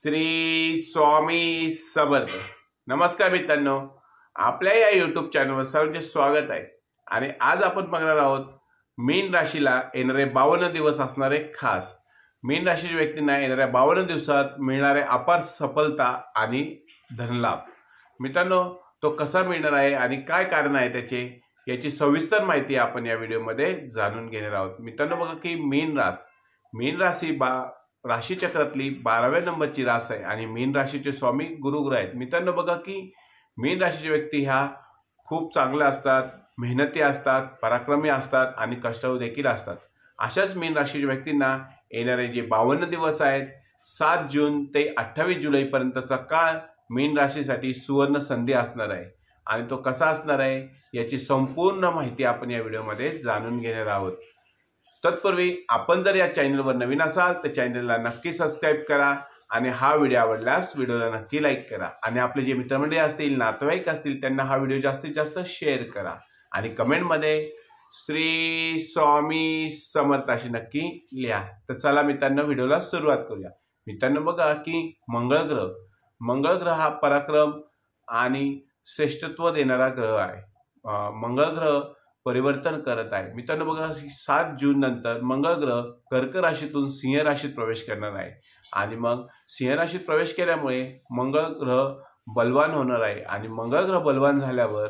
श्री स्वामी समर्थ। नमस्कार मित्रांनो, आपल्या या यूट्यूब चॅनलवर सर्वांचे स्वागत आहे। आणि आज आपण बघणार आहोत मीन राशीला येणारे 52 दिवस असणारे खास मीन राशीच्या व्यक्तींना येणाऱ्या 52 दिवसात मिळणारे अपार सफलता आणि धनलाभ। मित्रांनो, तो कसा मिळणार आहे आणि काय कारण आहे त्याचे याची सविस्तर माहिती आपण या व्हिडिओमध्ये जाणून घेणार आहोत। मित्रांनो, बघा की मीन राशी राशी चक्रातली 12व्या नंबरची रास आहे आणि मीन राशीचे स्वामी गुरुग्रह आहेत। मित्रांनो, बघा की मीन राशीचे व्यक्ती ह्या खूप चांगल्या असतात, मेहनती असतात, पराक्रमी असतात आणि कष्टाळू देखील असतात। अशाच मीन राशीच्या व्यक्तींना येणारे जे 52 दिवस आहेत 7 जून ते 28 जुलै पर्यंतचा काळ मीन राशीसाठी सुवर्ण संधी असणार आहे। आणि तो कसा असणार आहे याची संपूर्ण माहिती आपण या व्हिडिओमध्ये जाणून घेणार आहोत। तत्पूर्वी आपण जर या चॅनलवर नवीन असाल तर चॅनलला नक्की सबस्क्राइब करा आणि हा व्हिडिओ आवडल्यास व्हिडिओला नक्की लाईक करा आणि आपले जे मित्रमंडळी असतील, नातेवाईक असतील त्यांना हा व्हिडिओ जास्तीत जास्त शेअर करा आणि कमेंटमध्ये श्री स्वामी समर्थ अशी नक्की लिहा। तर चला मित्रांनो, व्हिडिओला सुरुवात करूया। मित्रांनो, बघा की मंगळ ग्रह हा पराक्रम आणि श्रेष्ठत्व देणारा ग्रह आहे। मंगळ ग्रह परिवर्तन करत आहे। मित्रांनो, बघा 7 जून नंतर मंगळ ग्रह कर्क राशीतून सिंह राशीत प्रवेश करणार आहे आणि मग सिंह राशीत प्रवेश केल्यामुळे मंगळ ग्रह बलवान होणार आहे आणि मंगळ ग्रह बलवान झाल्यावर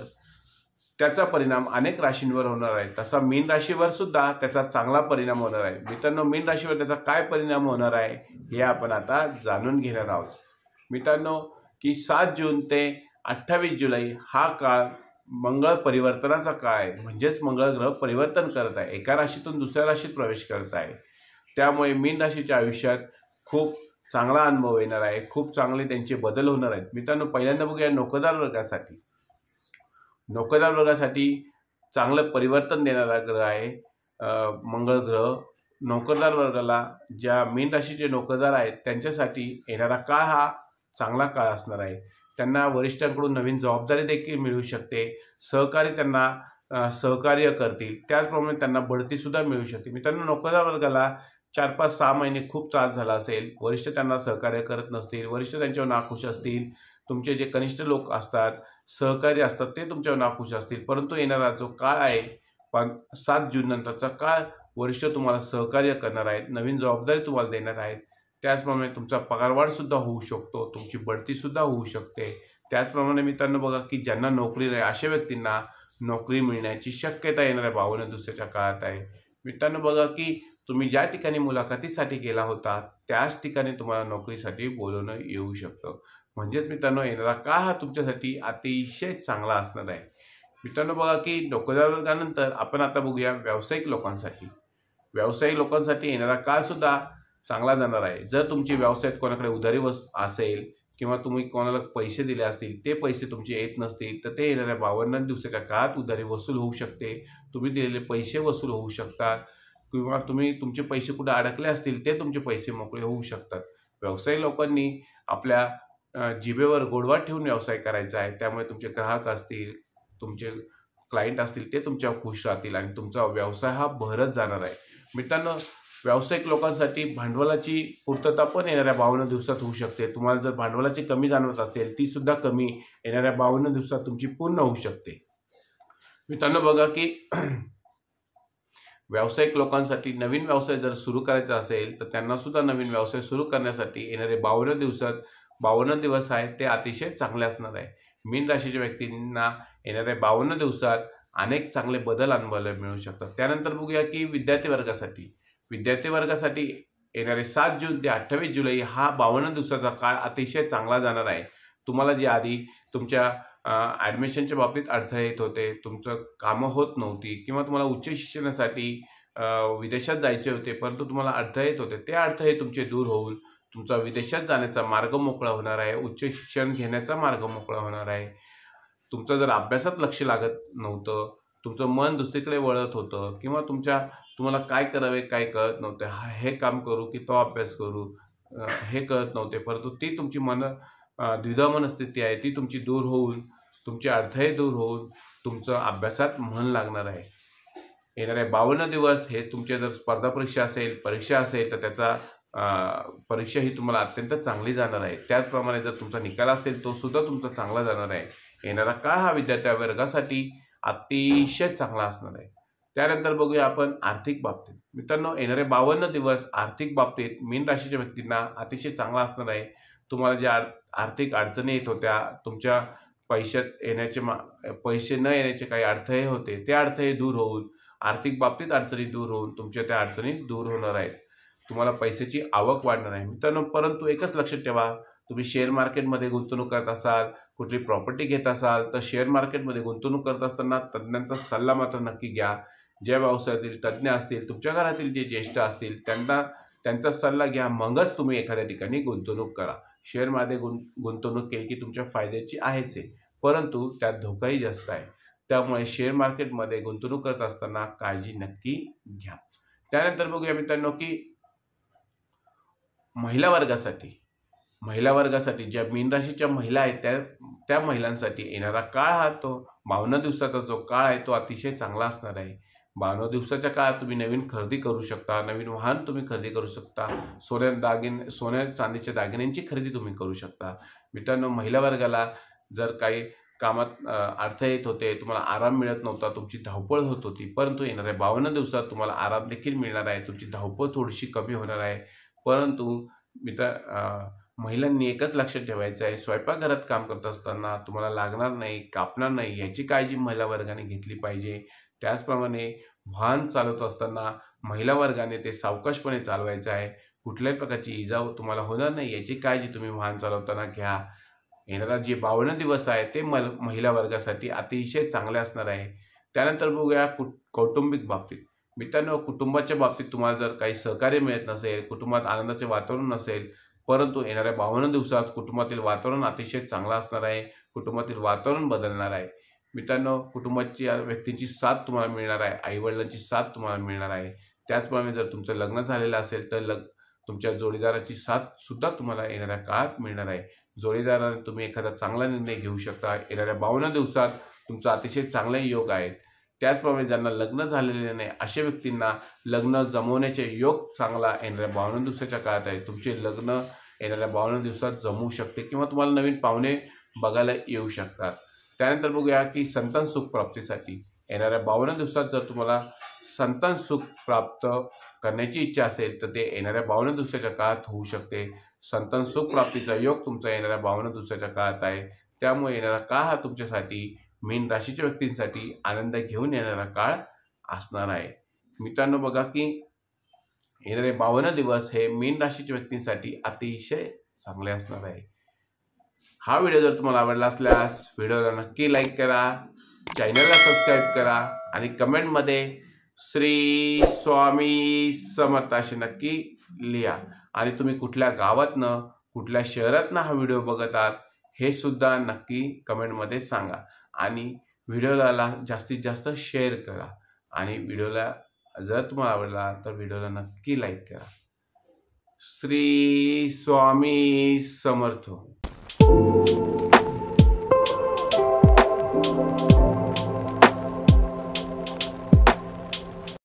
त्याचा परिणाम अनेक राशींवर होणार आहे। तसा मीन राशीवर सुद्धा त्याचा चांगला परिणाम होणार आहे। मित्रांनो, मीन राशीवर त्याचा काय परिणाम होणार आहे हे आपण आता जाणून घेणार आहोत। मित्रांनो, की 7 जून ते 28 जुलै हा काळ मंगळ परिवर्तनाचा काळ आहे। म्हणजेच मंगळ ग्रह परिवर्तन करत आहे, एका राशीतून दुसऱ्या राशीत प्रवेश करत आहे। त्यामुळे मीन राशीच्या आयुष्यात खूप चांगला अनुभव येणार आहे, खूप चांगले त्यांचे बदल होणार आहेत। मित्रांनो, पहिल्यांदा बघूया नोकरदार वर्गासाठी चांगलं परिवर्तन देणारा ग्रह आहे मंगळ ग्रह। नोकरदार वर्गाला, ज्या मीन राशीचे नोकरदार आहेत त्यांच्यासाठी येणारा काळ हा चांगला काळ असणार आहे। त्यांना वरिष्ठांकडून नवीन जबाबदारी देखील मिळू शकते, सहकारी त्यांना सहकार्य करतील, त्याचप्रमाणे त्यांना बढती सुद्धा मिळू शकते। मित्रांनो, नोकरदार वर्गाला 4-5-6 महिने खूप त्रास झाला असेल, वरिष्ठ त्यांना सहकार्य करत नसतील, वरिष्ठ त्यांच्यावर नाखुश असतील, तुमचे जे कनिष्ठ लोक असतात, सहकारी असतात ते तुमच्यावर नाखुश असतील, परंतु येणारा जो काळ आहे 7 जून नंतरचा काळ वरिष्ठ तुम्हाला सहकार्य करणार आहेत, नवीन जबाबदारी तुम्हाला देणार आहेत। त्याचप्रमाणे तुमचा पगारवाढ सुद्धा होऊ शकतो, तुमची बढती सुद्धा होऊ शकते। त्याचप्रमाणे मित्रांनो, बघा की ज्यांना नोकरी नाही अशा व्यक्तींना नोकरी मिळण्याची शक्यता येणाऱ्या 52 दिवसाच्या काळात आहे। मित्रांनो, बघा की तुम्ही ज्या ठिकाणी मुलाखतीसाठी गेला होता त्याच ठिकाणी तुम्हाला नोकरीसाठी बोलवणं येऊ शकतं। म्हणजेच मित्रांनो, येणारा काळ हा तुमच्यासाठी अतिशय चांगला असणार आहे। मित्रांनो, बघा की नोकरदार वर्गानंतर आपण आता बघूया व्यावसायिक लोकांसाठी येणारा काळ सुद्धा चांगला जाणार आहे। जर तुमची व्यवसायात कोणाकडे उधारी असेल किंवा तुम्ही कोणाला पैसे दिले असतील, ते पैसे तुमचे येत नसतील तर ते येणाऱ्या 52 दिवसाच्या काळात उधारी वसूल होऊ शकते, तुम्ही दिलेले पैसे वसूल होऊ शकतात किंवा तुमचे पैसे कुठे अडकले असतील ते तुमचे पैसे मोकळे होऊ शकतात। व्यवसायी लोकांनी आपल्या जिभेवर गोडवा ठेवून व्यवसाय करायचा आहे, त्यामुळे तुमचे ग्राहक असतील, तुमचे क्लायंट असतील ते तुमच्यावर खुश राहतील आणि तुमचा व्यवसाय हा बहरत जाणार आहे। मित्रांनो, व्यावसायिक लोकांसाठी भांडवलाची पूर्तता पण येणाऱ्या 52 दिवसात होऊ शकते। तुम्हाला जर भांडवलाची कमी जाणवत असेल ती सुद्धा कमी येणाऱ्या 52 दिवसात तुमची पूर्ण होऊ शकते। मित्रांनो, बघा की व्यावसायिक लोकांसाठी नवीन व्यवसाय जर सुरू करायचा असेल तर त्यांना सुद्धा नवीन व्यवसाय सुरू करण्यासाठी येणारे 52 दिवस आहेत ते अतिशय चांगले असणार आहे। मीन राशीच्या व्यक्तींना येणाऱ्या 52 दिवसात अनेक चांगले बदल अनुभवायला मिळू शकतात। त्यानंतर बघूया की विद्यार्थी वर्गासाठी येणारे 7 जून ते 28 जुलै हा 52 दिवसाचा काळ अतिशय चांगला जाणार आहे। तुम्हाला जे आधी तुमच्या ॲडमिशनच्या बाबतीत अडथळे येत होते, तुमचं कामं होत नव्हती किंवा तुम्हाला उच्च शिक्षणासाठी विदेशात जायचे होते परंतु तुम्हाला अडथळे येत होते, ते अडथळे तुमचे दूर होऊन तुमचा विदेशात जाण्याचा मार्ग मोकळा होणार आहे, उच्च शिक्षण घेण्याचा मार्ग मोकळा होणार आहे। तुमचं जर अभ्यासात लक्ष लागत नव्हतं, तुमचं मन दुसरीकडे वळत होतं किंवा तुम्हाला काय करावे काय कळत नव्हते, हे काम करू की तो अभ्यास करू हे कळत नव्हते, परंतु ती तुमची द्विधा मनस्थिती आहे ती तुमची दूर होऊन, तुमचे अडथळे दूर होऊन तुमचं अभ्यासात मन लागणार आहे। येणारे 52 दिवस हे तुमचे जर स्पर्धा परीक्षा असेल तर त्याचा परीक्षा ही तुम्हाला अत्यंत चांगली जाणार आहे। त्याचप्रमाणे जर तुमचा निकाल असेल तो सुद्धा तुमचा चांगला जाणार आहे। येणारा काळ हा विद्यार्थी वर्गासाठी अतिशय चांगला असणार आहे। त्यानंतर बघूया आपण आर्थिक बाबतीत। मित्रांनो, येणारे 52 दिवस आर्थिक बाबतीत मीन राशीच्या व्यक्तींना अतिशय चांगला असणार आहे। तुम्हाला ज्या आर्थिक अडचणी येत होत्या, तुमच्या पैसे न येण्याचे काही अडथळे होते, ते अडथळे दूर होऊन आर्थिक बाबतीत अडचणी दूर होऊन तुमच्या त्या अडचणी दूर होणार आहेत। तुम्हाला पैशाची आवक वाढणार आहे मित्रांनो। परंतु एकच लक्षात ठेवा, तुम्ही शेअर मार्केटमध्ये गुंतवणूक करत असाल, कुठली प्रॉपर्टी घेत असाल, तर शेअर मार्केटमध्ये गुंतवणूक करत असताना तज्ज्ञांचा सल्ला मात्र नक्की घ्या। ज्या व्यवसायातील तज्ज्ञ असतील, तुमच्या घरातील जे ज्येष्ठ असतील, त्यांचा सल्ला घ्या, मगच तुम्ही एखाद्या ठिकाणी गुंतवणूक करा। शेअरमध्ये गुंतवणूक केली की तुमच्या फायद्याची आहेच आहे, परंतु त्यात धोकाही जास्त आहे। त्यामुळे शेअर मार्केटमध्ये गुंतवणूक करत असताना काळजी नक्की घ्या। त्यानंतर बघूया मित्रांनो की महिला वर्गासाठी ज्या मीन राशीच्या महिला आहेत त्या महिलांसाठी येणारा काळ हा तो 52 दिवसाचा जो काळ आहे तो अतिशय चांगला असणार आहे। 52 दिवसाच्या काळात तुम्ही नवीन खरेदी करू शकता, नवीन वाहन तुम्ही खरेदी करू शकता, सोन्या चांदीच्या दागिन्यांची खरेदी तुम्ही करू शकता। मित्रांनो, महिला वर्गाला जर काही कामात अडथळे येत होते, तुम्हाला आराम मिळत नव्हता, तुमची धावपळ होत होती, परंतु येणाऱ्या 52 दिवसात तुम्हाला आराम देखील मिळणार आहे, तुमची धावपळ थोडीशी कमी होणार आहे। परंतु महिलांनी एकच लक्षात ठेवायचं आहे, स्वयंपाकघरात काम करत असताना तुम्हाला लागणार नाही, कापणार नाही, याची काळजी महिला वर्गाने घेतली पाहिजे। त्याचप्रमाणे वाहन चालवत असताना महिला वर्गाने ते सावकाशपणे चालवायचं आहे, कुठल्याही प्रकारची इजा तुम्हाला होणार नाही याची काळजी तुम्ही वाहन चालवताना घ्या। येणारा जे 52 दिवस आहे ते महिला वर्गासाठी अतिशय चांगले असणार आहे। त्यानंतर बघूया कौटुंबिक बाबतीत। मित्रांनो, कुटुंबाच्या बाबतीत तुम्हाला जर काही सहकार्य मिळत नसेल, कुटुंबात आनंदाचे वातावरण नसेल, परंतु येणाऱ्या 52 दिवसात कुटुंबातील वातावरण अतिशय चांगलं असणार आहे, कुटुंबातील वातावरण बदलणार आहे। मित्रांनो, कुटुंबाच्या व्यक्तींची साथ तुम्हाला मिळणार आहे, आईवडिलांची साथ तुम्हाला मिळणार आहे। त्याचप्रमाणे जर तुमचं लग्न झालेलं असेल तर तुमच्या जोडीदाराची साथ सुद्धा तुम्हाला येणाऱ्या काळात मिळणार आहे। जोडीदाराने तुम्ही एखादा चांगला निर्णय घेऊ शकता। येणाऱ्या 52 दिवसात तुमचा अतिशय चांगले योग आहेत। त्याचप्रमाणे ज्यांना लग्न झालेले नाही अशा व्यक्तींना लग्न जमवण्याचे योग चांगला येणाऱ्या 52 दिवसाच्या काळात आहे। तुमचे लग्न येणाऱ्या 52 दिवसात जमू शकते किंवा तुम्हाला नवीन पाहुणे बघायला येऊ शकतात। त्यानंतर बघूया की संतान सुख प्राप्तीसाठी येणाऱ्या 52 दिवसात जर तुम्हाला संतान सुख प्राप्त करण्याची इच्छा असेल तर ते येणाऱ्या 52 दिवसाच्या काळात होऊ शकते। संतान सुख प्राप्तीचा योग तुमचा येणाऱ्या 52 दिवसाच्या काळात आहे। त्यामुळे येणारा काळ हा तुमच्यासाठी मीन राशीच्या व्यक्तींसाठी आनंद घेऊन येणारा काळ असणार आहे। मित्रांनो, बघा की येणारे 52 दिवस हे मीन राशीच्या व्यक्तींसाठी अतिशय चांगले असणार आहे। हा व्हिडिओ जर तुम्हाला आवडला असल्यास व्हिडिओला नक्की लाईक करा, चॅनलला सबस्क्राईब करा आणि कमेंटमध्ये श्री स्वामी समर्थ असे नक्की लिहा। आणि तुम्ही कुठल्या गावातनं, कुठल्या शहरातनं हा व्हिडिओ बघत आहात हे सुद्धा नक्की कमेंटमध्ये सांगा। आणि व्हिडिओला जास्तीत जास्त शेअर करा आणि व्हिडिओला जर तुम्हाला आवडला तर व्हिडिओला नक्की लाईक करा। श्री स्वामी समर्थ।